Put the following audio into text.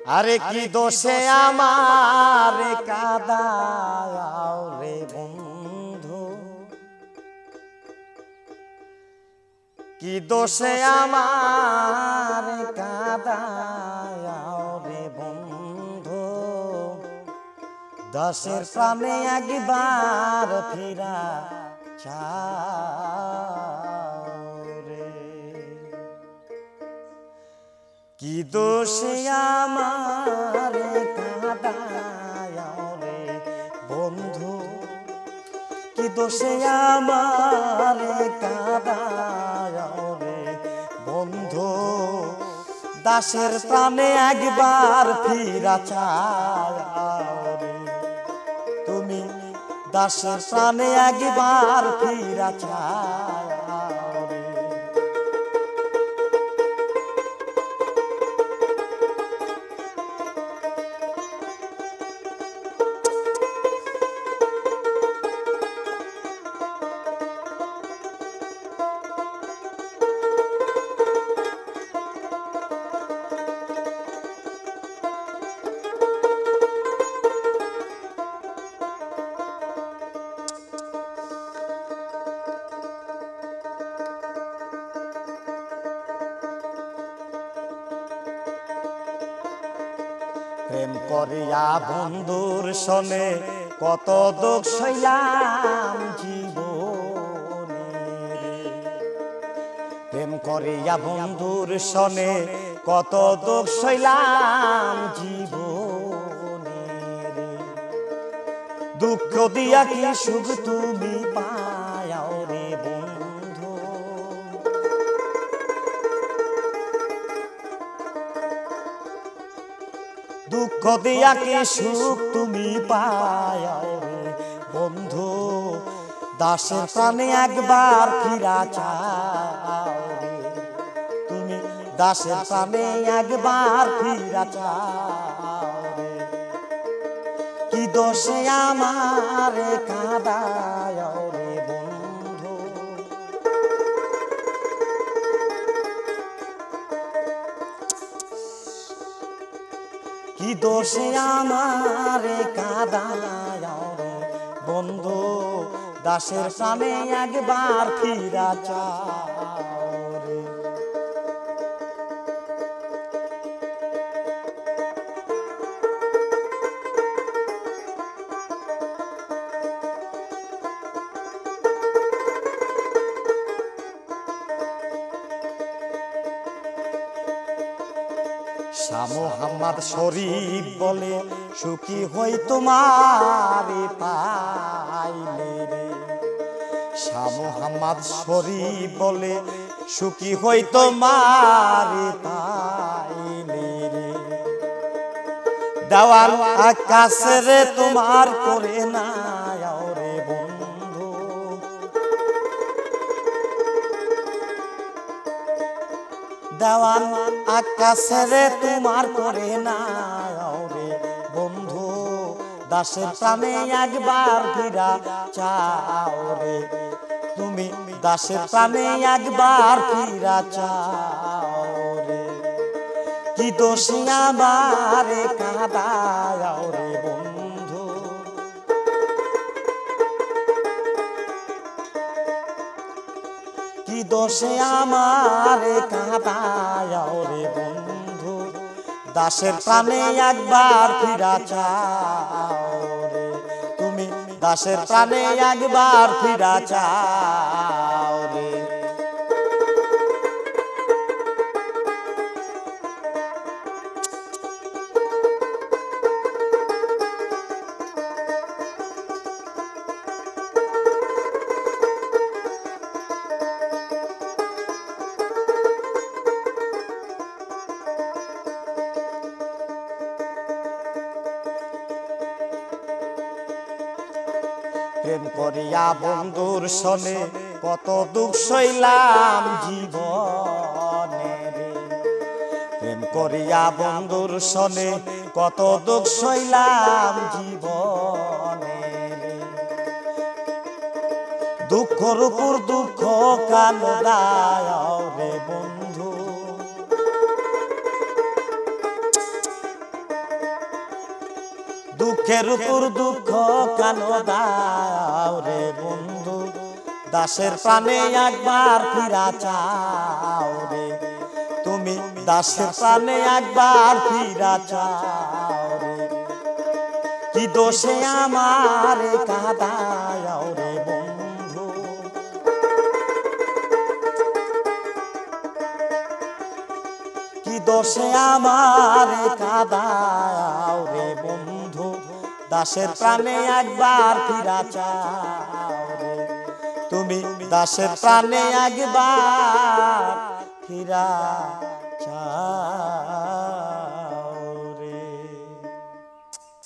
আরে কি দোষে আমার কাঁদাও রে বন্ধু, কি দোষে আমার কাঁদাও রে বন্ধু। দাসের প্রাণে একবার ফিরা চাও রে, কি দোষে আমার কাঁদাও রে বন্ধু, কি দোষে আমার কাঁদাও রে বন্ধু। দাসের প্রাণে একবার ফিরা চাও রে, তুমি দাসের প্রাণে একবার ফিরা চাও রে। প্রেম করিয়া বন্ধুর সনে কত দুঃখ সইলাম জীবনে, প্রেম করিয়া বন্ধুর সনে কত দুঃখ সইলাম জীবনে। দুঃখ দিয়া কি সুখ তুমি পাও রে বন্ধু, দুঃখ দিয়া কি সুখ তুমি পাও রে বন্ধু। দাসের প্রাণে একবার ফিরা চাও রে, তুমি দাসের প্রাণে একবার ফিরা চাও রে। কি দোষে আমার কাঁদাও রে বন্ধু, কি দোষে আমার কাঁদাও রে বন্ধু। দাসের প্রাণে একবার ফিরা চাও রে। শাহ মোহাম্মদ শরীফ বলে সুখী হই তোমার পাইলে রে, শাহ মোহাম্মদ শরীফ বলে সুখী হই তোমার পাইলে রে। দেওয়াল আকাশ রে তোমার করে না রে বন্ধু, দেওয়াল আকাশ রে তোমার করে না রে বন্ধু। দাসের প্রাণে একবার ফিরা চাও রে, তুমি দাসের প্রাণে একবার ফিরা চাও রে। কি দোষে আমার কাঁদাও রে বন্ধু, কি দোষে আমার কাঁদাও রে বন্ধু। দাসের প্রাণে একবার ফিরা চাও রে, তুমি দাসের প্রাণে একবার ফিরা চাও রে। প্রেম করিয়া বন্ধুর সনে কত দুঃখ সইলাম জীবনে রে, প্রেম করিয়া বন্ধুর সনে কত দুঃখ সইলাম জীবনে রে। দুঃখর উপর দুঃখ কান দাও রে বন্ধু, দুঃখের উপর দুঃখ কেন দাও রে বন্ধু দাসের প্রাণে একবার ফিরা চাও রে তুমি দাসের প্রাণে একবার ফিরা চাও রে কি দোষে আমার কাঁদাও রে বন্ধু কি দোষে আমার কাঁদাও রে বন্ধু দাসের প্রাণে একবার ফিরা চাও রে তুমি দাসের প্রাণে একবার ফিরা চাও